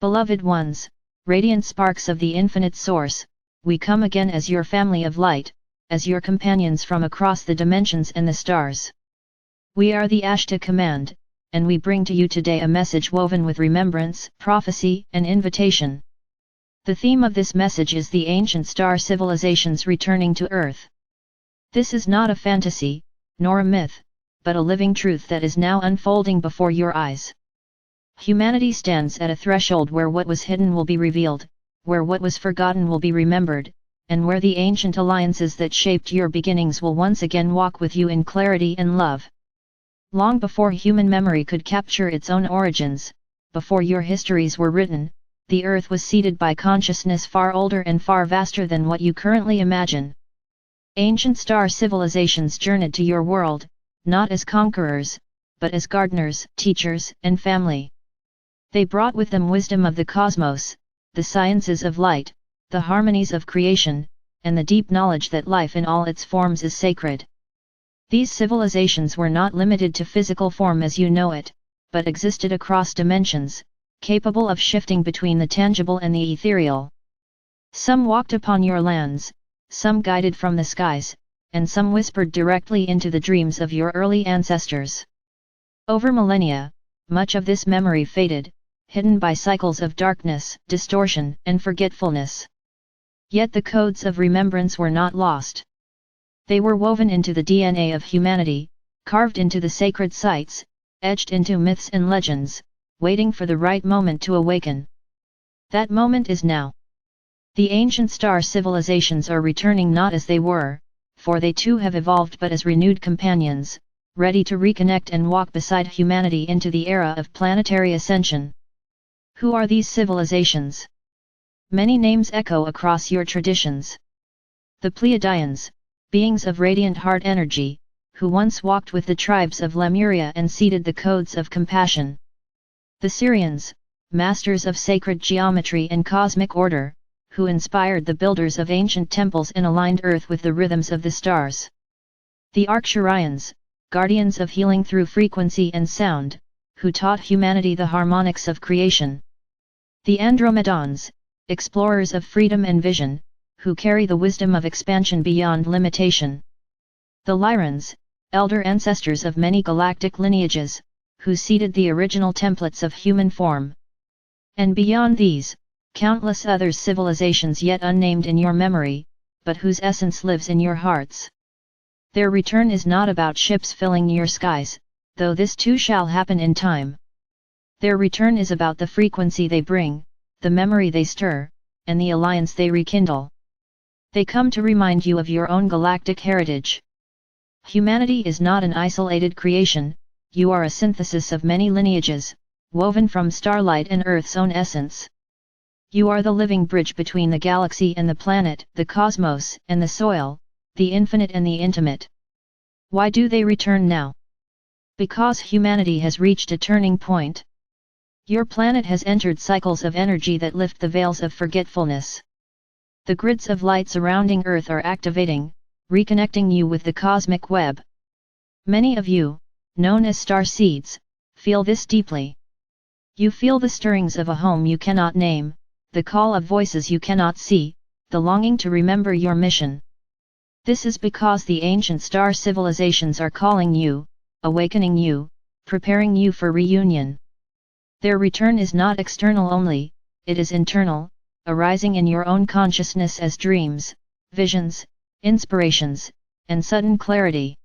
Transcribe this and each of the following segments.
Beloved ones, radiant sparks of the infinite source, we come again as your family of light, as your companions from across the dimensions and the stars. We are the Ashtar command, and we bring to you today a message woven with remembrance, prophecy, and invitation. The theme of this message is the ancient star civilizations returning to Earth. This is not a fantasy, nor a myth, but a living truth that is now unfolding before your eyes. Humanity stands at a threshold where what was hidden will be revealed, where what was forgotten will be remembered, and where the ancient alliances that shaped your beginnings will once again walk with you in clarity and love. Long before human memory could capture its own origins, before your histories were written, the Earth was seeded by consciousness far older and far vaster than what you currently imagine. Ancient star civilizations journeyed to your world, not as conquerors, but as gardeners, teachers, and family. They brought with them wisdom of the cosmos, the sciences of light, the harmonies of creation, and the deep knowledge that life in all its forms is sacred. These civilizations were not limited to physical form as you know it, but existed across dimensions, capable of shifting between the tangible and the ethereal. Some walked upon your lands, some guided from the skies, and some whispered directly into the dreams of your early ancestors. Over millennia, much of this memory faded, hidden by cycles of darkness, distortion, and forgetfulness. Yet the codes of remembrance were not lost. They were woven into the DNA of humanity, carved into the sacred sites, etched into myths and legends, waiting for the right moment to awaken. That moment is now. The ancient star civilizations are returning not as they were, for they too have evolved, but as renewed companions, ready to reconnect and walk beside humanity into the era of planetary ascension. Who are these civilizations? Many names echo across your traditions. The Pleiadians, beings of radiant heart energy, who once walked with the tribes of Lemuria and seeded the codes of compassion. The Syrians, masters of sacred geometry and cosmic order, who inspired the builders of ancient temples and aligned Earth with the rhythms of the stars. The Arcturians, guardians of healing through frequency and sound, who taught humanity the harmonics of creation. The Andromedans, explorers of freedom and vision, who carry the wisdom of expansion beyond limitation. The Lyrans, elder ancestors of many galactic lineages, who seeded the original templates of human form. And beyond these, countless other civilizations yet unnamed in your memory, but whose essence lives in your hearts. Their return is not about ships filling your skies, though this too shall happen in time. Their return is about the frequency they bring, the memory they stir, and the alliance they rekindle. They come to remind you of your own galactic heritage. Humanity is not an isolated creation, you are a synthesis of many lineages, woven from starlight and Earth's own essence. You are the living bridge between the galaxy and the planet, the cosmos and the soil, the infinite and the intimate. Why do they return now? Because humanity has reached a turning point. Your planet has entered cycles of energy that lift the veils of forgetfulness. The grids of light surrounding Earth are activating, reconnecting you with the cosmic web. Many of you, known as star seeds, feel this deeply. You feel the stirrings of a home you cannot name, the call of voices you cannot see, the longing to remember your mission. This is because the ancient star civilizations are calling you, awakening you, preparing you for reunion. Their return is not external only, it is internal, arising in your own consciousness as dreams, visions, inspirations, and sudden clarity.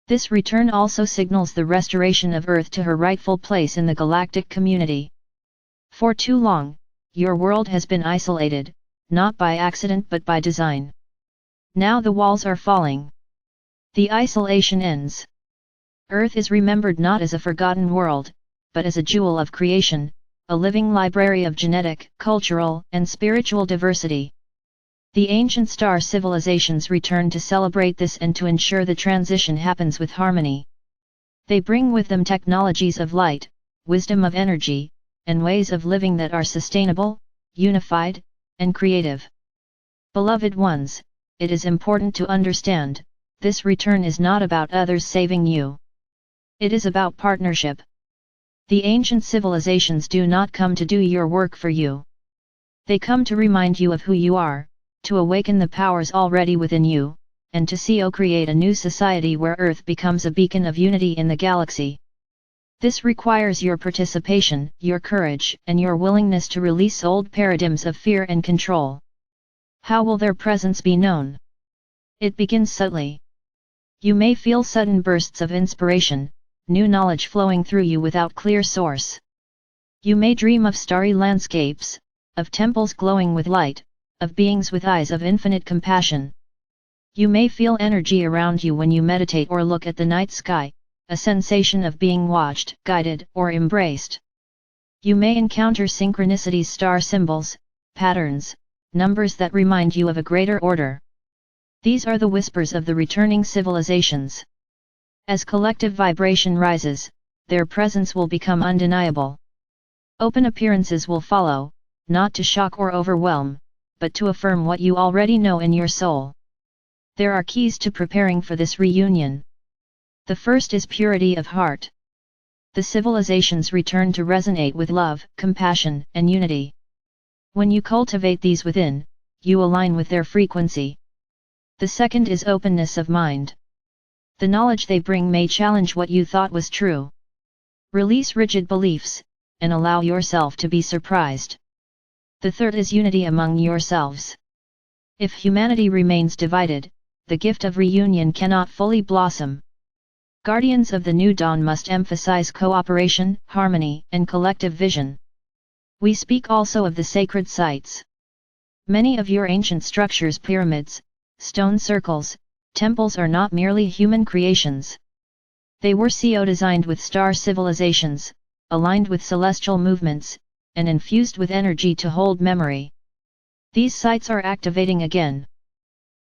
This return also signals the restoration of Earth to her rightful place in the galactic community. For too long, your world has been isolated, not by accident but by design. Now the walls are falling. The isolation ends. Earth is remembered not as a forgotten world, but as a jewel of creation, a living library of genetic, cultural, and spiritual diversity. The ancient star civilizations return to celebrate this and to ensure the transition happens with harmony. They bring with them technologies of light, wisdom of energy, and ways of living that are sustainable, unified, and creative. Beloved ones, it is important to understand, this return is not about others saving you. It is about partnership. The ancient civilizations do not come to do your work for you. They come to remind you of who you are, to awaken the powers already within you, and to create a new society where Earth becomes a beacon of unity in the galaxy. This requires your participation, your courage, and your willingness to release old paradigms of fear and control. How will their presence be known? It begins subtly. You may feel sudden bursts of inspiration, new knowledge flowing through you without clear source. You may dream of starry landscapes, of temples glowing with light, of beings with eyes of infinite compassion. You may feel energy around you when you meditate or look at the night sky, a sensation of being watched, guided, or embraced. You may encounter synchronicities, star symbols, patterns, numbers that remind you of a greater order. These are the whispers of the returning civilizations. As collective vibration rises, their presence will become undeniable. Open appearances will follow, not to shock or overwhelm, but to affirm what you already know in your soul. There are keys to preparing for this reunion. The first is purity of heart. The civilizations return to resonate with love, compassion, and unity. When you cultivate these within, you align with their frequency. The second is openness of mind. The knowledge they bring may challenge what you thought was true. Release rigid beliefs, and allow yourself to be surprised. The third is unity among yourselves. If humanity remains divided, the gift of reunion cannot fully blossom. Guardians of the new dawn must emphasize cooperation, harmony, and collective vision. We speak also of the sacred sites. Many of your ancient structures, pyramids, stone circles, temples are not merely human creations. They were designed with star civilizations, aligned with celestial movements, and infused with energy to hold memory. These sites are activating again.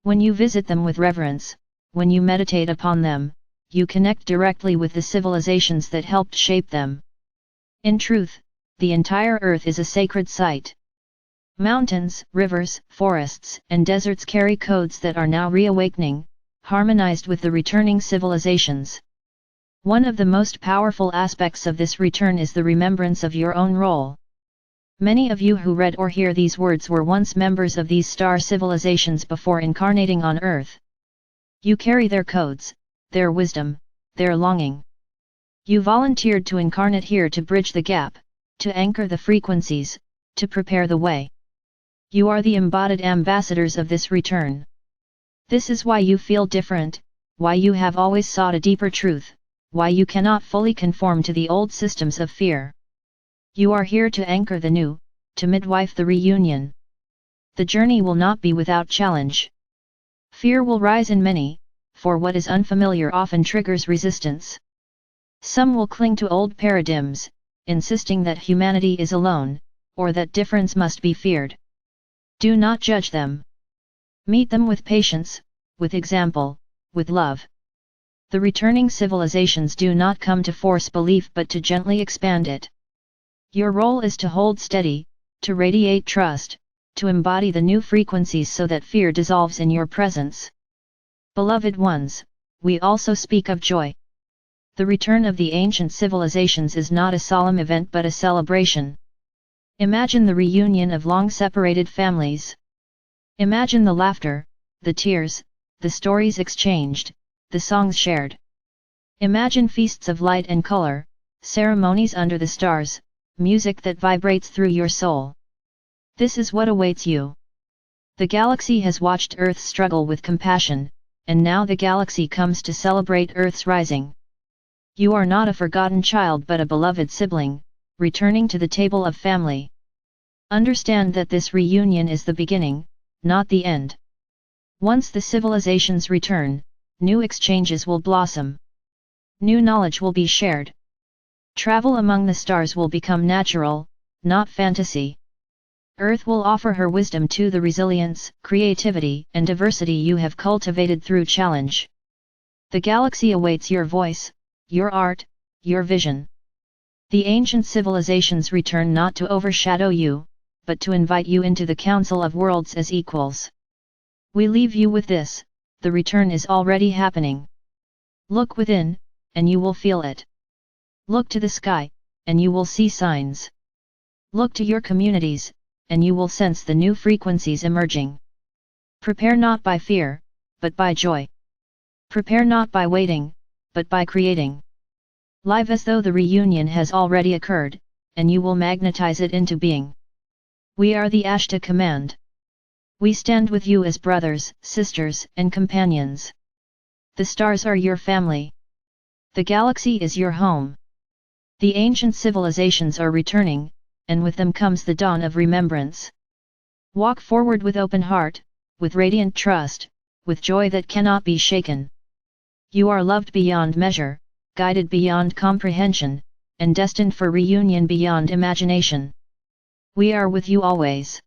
When you visit them with reverence, when you meditate upon them, you connect directly with the civilizations that helped shape them. In truth, the entire Earth is a sacred site. Mountains, rivers, forests, and deserts carry codes that are now reawakening, harmonized with the returning civilizations. One of the most powerful aspects of this return is the remembrance of your own role. Many of you who read or hear these words were once members of these star civilizations before incarnating on Earth. You carry their codes, their wisdom, their longing. You volunteered to incarnate here to bridge the gap, to anchor the frequencies, to prepare the way. You are the embodied ambassadors of this return. This is why you feel different, why you have always sought a deeper truth, why you cannot fully conform to the old systems of fear. You are here to anchor the new, to midwife the reunion. The journey will not be without challenge. Fear will rise in many, for what is unfamiliar often triggers resistance. Some will cling to old paradigms, insisting that humanity is alone, or that difference must be feared. Do not judge them. Meet them with patience, with example, with love. The returning civilizations do not come to force belief but to gently expand it. Your role is to hold steady, to radiate trust, to embody the new frequencies so that fear dissolves in your presence. Beloved ones, we also speak of joy. The return of the ancient civilizations is not a solemn event but a celebration. Imagine the reunion of long-separated families. Imagine the laughter, the tears, the stories exchanged, the songs shared. Imagine feasts of light and color, ceremonies under the stars, music that vibrates through your soul. This is what awaits you. The galaxy has watched Earth struggle with compassion, and now the galaxy comes to celebrate Earth's rising. You are not a forgotten child but a beloved sibling, returning to the table of family. Understand that this reunion is the beginning, not the end. Once the civilizations return, new exchanges will blossom. New knowledge will be shared. Travel among the stars will become natural, not fantasy. Earth will offer her wisdom to the resilience, creativity, and diversity you have cultivated through challenge. The galaxy awaits your voice, your art, your vision. The ancient civilizations return not to overshadow you, but to invite you into the Council of Worlds as equals. We leave you with this: the return is already happening. Look within, and you will feel it. Look to the sky, and you will see signs. Look to your communities, and you will sense the new frequencies emerging. Prepare not by fear, but by joy. Prepare not by waiting, but by creating. Live as though the reunion has already occurred, and you will magnetize it into being. We are the Ashtar Command. We stand with you as brothers, sisters, and companions. The stars are your family. The galaxy is your home. The ancient civilizations are returning, and with them comes the dawn of remembrance. Walk forward with open heart, with radiant trust, with joy that cannot be shaken. You are loved beyond measure, guided beyond comprehension, and destined for reunion beyond imagination. We are with you always.